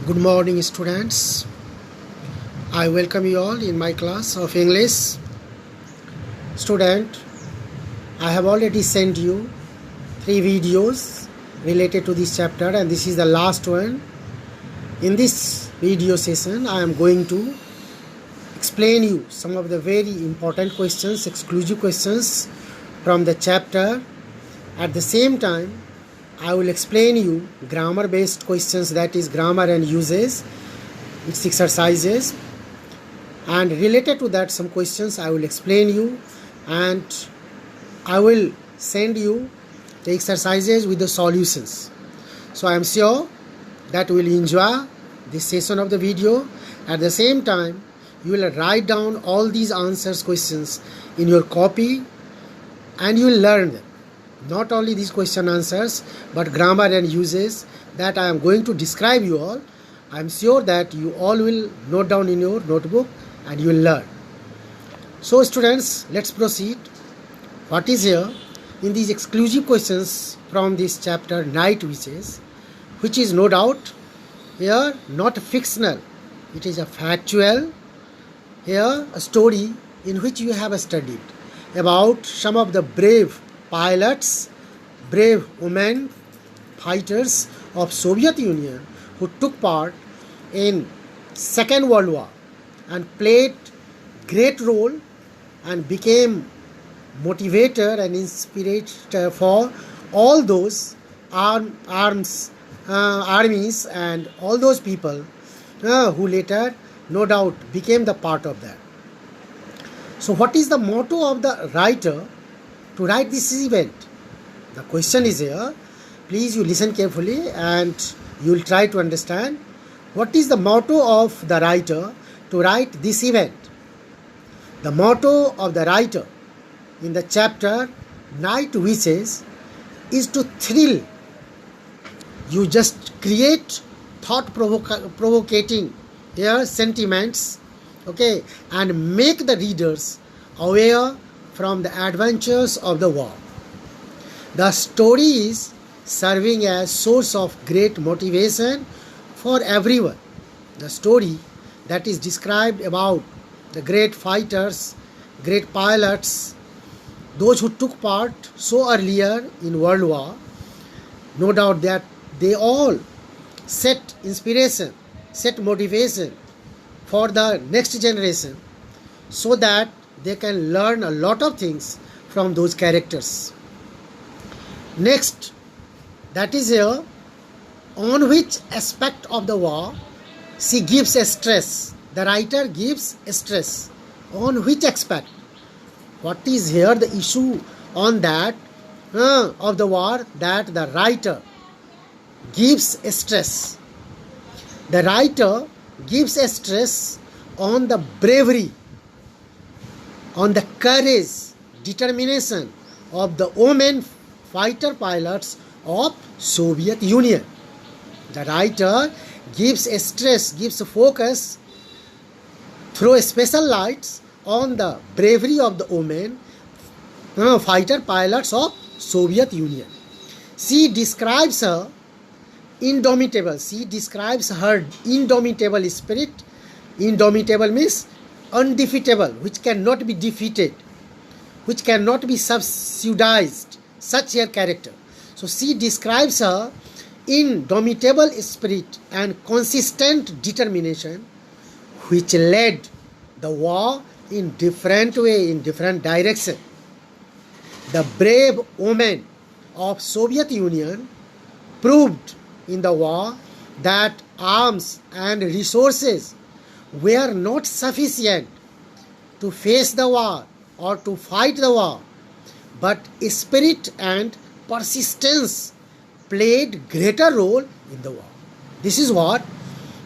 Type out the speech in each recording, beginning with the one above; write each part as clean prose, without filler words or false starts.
Good morning, students. I welcome you all in my class of English. Student, I have already sent you 3 videos related to this chapter, and this is the last one. In this video session, I am going to explain you some of the very important questions, exclusive questions from the chapter. At the same time, I will explain you grammar based questions, that is grammar and uses, its exercises, and related to that some questions I will explain you, and I will send you the exercises with the solutions. So I am sure that you will enjoy this session of the video. At the same time, you will write down all these answers questions in your copy and you will learn them. Not only these question answers, but grammar and uses that I am going to describe you all. I am sure that you all will note down in your notebook and you will learn. So students, let's proceed. What is here in these exclusive questions from this chapter Night Witches, which is no doubt here not fictional, it is a factual, here a story in which you have studied about some of the brave pilots, brave women fighters of Soviet Union who took part in Second World War and played great role and became motivator and inspirator for all those armies and all those people who later no doubt became the part of that. So what is the motto of the writer to write this event? The question is here. Please you listen carefully and you will try to understand what is the motto of the writer to write this event. The motto of the writer in the chapter Night Witches is to thrill. You just create thought-provoking sentiments, okay, and make the readers aware from the adventures of the war. The story is serving as source of great motivation for everyone. The story that is described about the great fighters, great pilots, those who took part so earlier in World War, no doubt that they all set inspiration, set motivation for the next generation so that they can learn a lot of things from those characters. Next, that is here, on which aspect of the war she gives a stress. The writer gives a stress. On which aspect? What is here the issue on that of the war that the writer gives a stress? The writer gives a stress on the bravery, on the courage, determination of the women fighter pilots of Soviet Union. The writer gives a stress, gives a focus through a special lights on the bravery of the women fighter pilots of Soviet Union. She describes her indomitable. She describes her indomitable spirit. Indomitable means undefeatable, which cannot be defeated, which cannot be subsidized, such a character. So she describes her indomitable spirit and consistent determination, which led the war in different way, in different direction. The brave women of Soviet Union proved in the war that arms and resources were not sufficient to face the war or to fight the war, but spirit and persistence played greater role in the war. This is what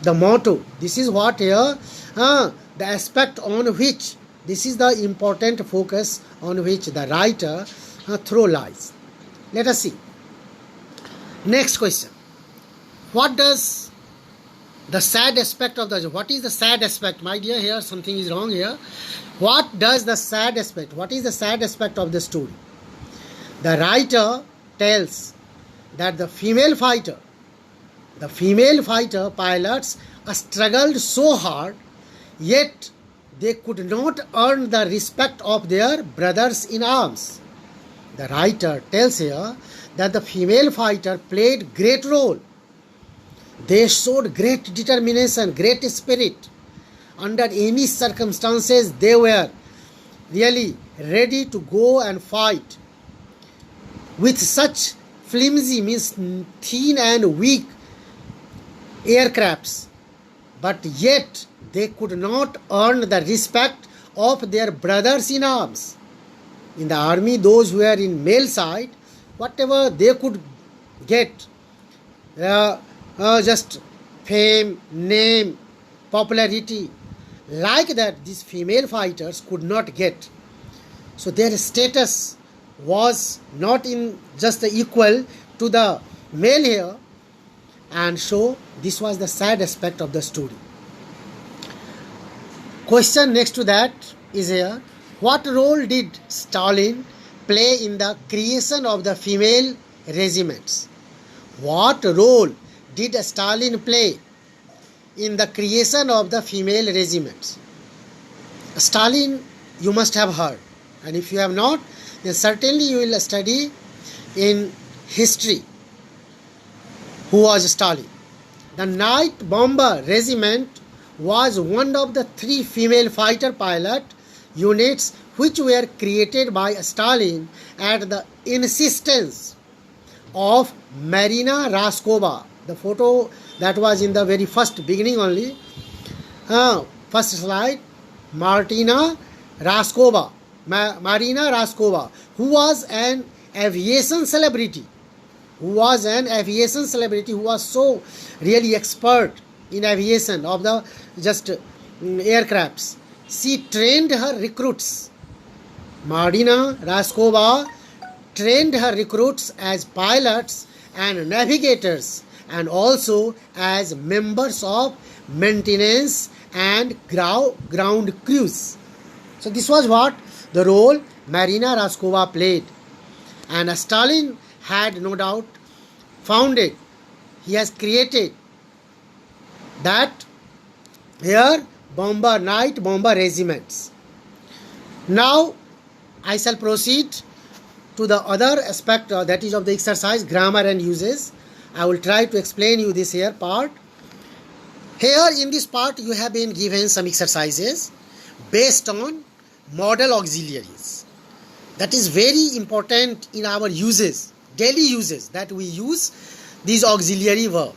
the motto, this is what here the aspect on which, this is the important focus on which the writer throw lies. Let us see. Next question. What does the sad aspect of the, what is the sad aspect? My dear, here something is wrong here. What does the sad aspect, what is the sad aspect of the story? The writer tells that the female fighter, The female fighter pilots struggled so hard, yet they could not earn the respect of their brothers in arms. The writer tells here that the female fighter played great role. They showed great determination, great spirit. Under any circumstances, they were really ready to go and fight. With such flimsy, means thin and weak aircrafts, but yet they could not earn the respect of their brothers in arms. In the army, those who were in male side, whatever they could get, just fame, name, popularity, like that these female fighters could not get. So their status was not in just the equal to the male here, and so this was the sad aspect of the story. Question next to that is here: what role did Stalin play in the creation of the female regiments? What role did Stalin play in the creation of the female regiments? Stalin, you must have heard, and if you have not, then certainly you will study in history who was Stalin. The Night Bomber Regiment was one of the 3 female fighter pilot units which were created by Stalin at the insistence of Marina Raskova. The photo that was in the very first beginning only. First slide. Marina Raskova, who was an aviation celebrity. Who was so really expert in aviation of the just aircrafts. She trained her recruits. Marina Raskova trained her recruits as pilots and navigators, and also as members of maintenance and ground crews. So this was what the role Marina Raskova played. And Stalin had no doubt founded, he has created that here night bomber regiments. Now I shall proceed to the other aspect, that is of the exercise, grammar and uses. I will try to explain you this here part. Here in this part you have been given some exercises based on modal auxiliaries. That is very important in our uses, daily uses, that we use these auxiliary verb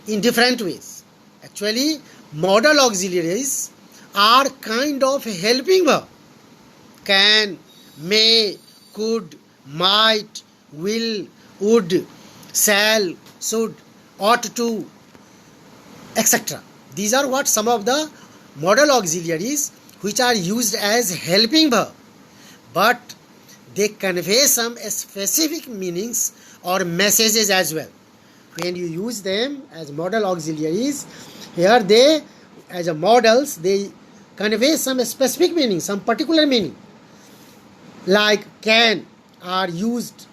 in different ways. Actually, modal auxiliaries are kind of helping verb. Can, may, could, might, will, would, shall, should, ought to, etc. These are what some of the modal auxiliaries which are used as helping verb, but they convey some specific meanings or messages as well. When you use them as modal auxiliaries, here they, as a modals, they convey some specific meaning, some particular meaning. Like can are used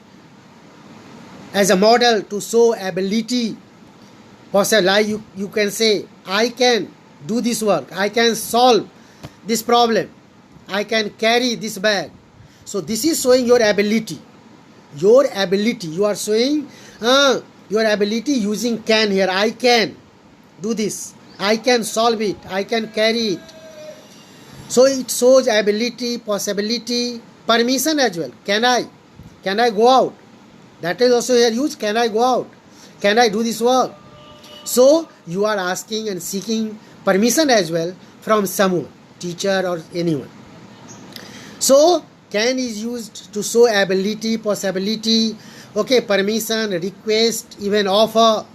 as a model to show ability. Like you can say, I can do this work, I can solve this problem, I can carry this bag. So this is showing your ability. You are showing your ability using can here. I can do this, I can solve it, I can carry it. So it shows ability, possibility, permission as well. Can I go out? That is also here used. Can I go out? Can I do this work? So you are asking and seeking permission as well from someone, teacher or anyone. So can is used to show ability, possibility, okay, permission, request, even offer.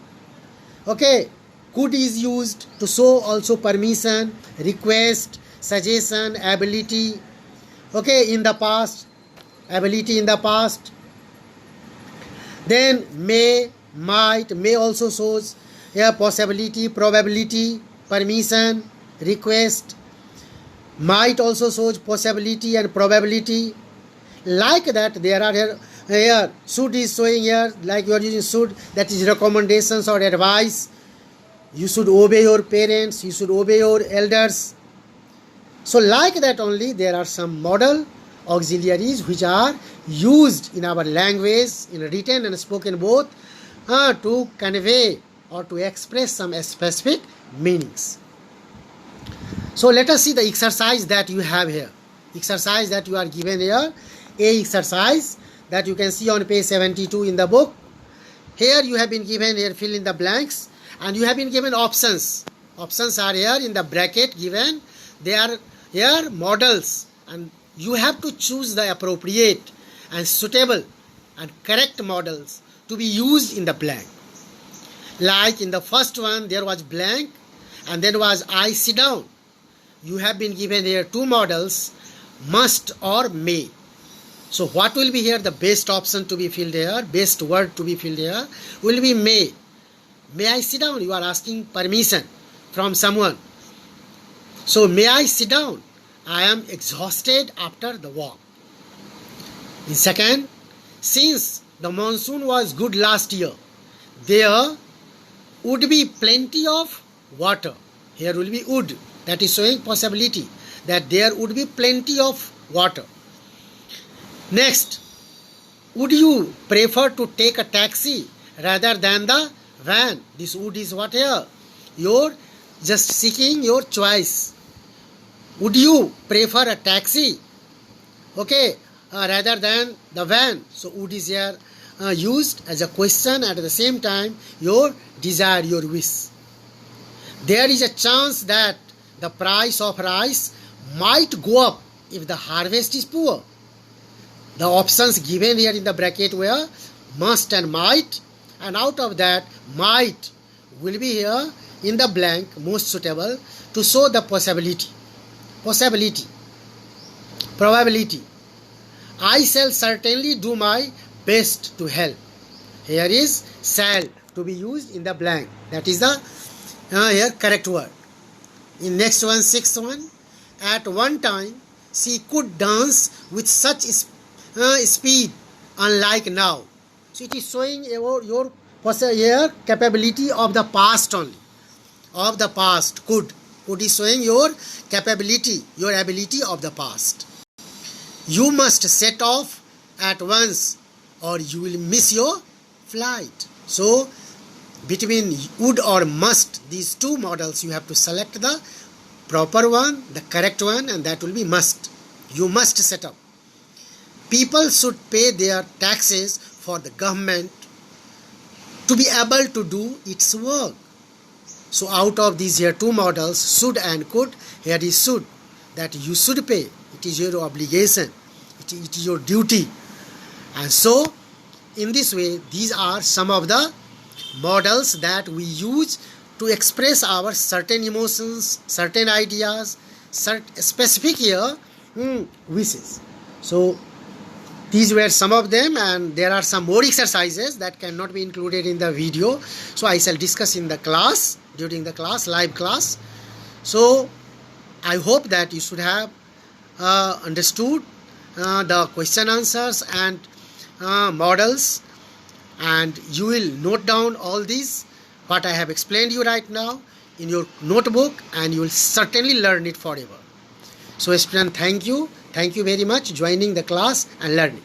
Okay, could is used to show also permission, request, suggestion, ability. Okay, in the past, ability in the past. Then may, might, may also shows here possibility, probability, permission, request. Might also shows possibility and probability. Like that, there are here Here should is showing here, like you are using should, that is recommendations or advice. You should obey your parents, you should obey your elders. So like that only, there are some modal auxiliaries which are used in our language, in written and spoken both, to convey or to express some specific meanings. So let us see the exercise that you have here. Exercise that you are given here. A exercise that you can see on page 72 in the book. Here you have been given, here fill in the blanks, and you have been given options. Options are here in the bracket given. They are here models, and you have to choose the appropriate and suitable and correct models to be used in the blank. Like in the first one, there was blank, and then was I sit down. You have been given here two models, must or may. So what will be here the best option to be filled here, best word to be filled here will be may. May I sit down? You are asking permission from someone. So may I sit down? I am exhausted after the walk. In second, since the monsoon was good last year, there would be plenty of water. Here will be would. That is showing possibility that there would be plenty of water. Next, would you prefer to take a taxi rather than the van? This would is what here? You're just seeking your choice. Would you prefer a taxi? Okay, rather than the van. So would is here used as a question, at the same time your desire, your wish. There is a chance that the price of rice might go up if the harvest is poor. The options given here in the bracket were must and might, and out of that might will be here in the blank most suitable to show the possibility. Possibility, probability. I shall certainly do my best to help. Here is shall to be used in the blank. That is the here correct word. In next one, sixth one, at one time she could dance with such speed unlike now. So it is showing your here capability of the past only. Of the past, could is showing your capability, your ability of the past. You must set off at once or you will miss your flight. So between would or must, these two models, you have to select the proper one, the correct one, and that will be must. You must set up. People should pay their taxes for the government to be able to do its work. So out of these here two models, should and could, here is should, that you should pay. It is your obligation. It is your duty. And so in this way, these are some of the models that we use to express our certain emotions, certain ideas, specific here wishes. So these were some of them, and there are some more exercises that cannot be included in the video. So I shall discuss in the class, during the class, live class. So I hope that you should have understood the question answers and models, and you will note down all these what I have explained you right now in your notebook, and you will certainly learn it forever. So student, thank you very much joining the class and learning.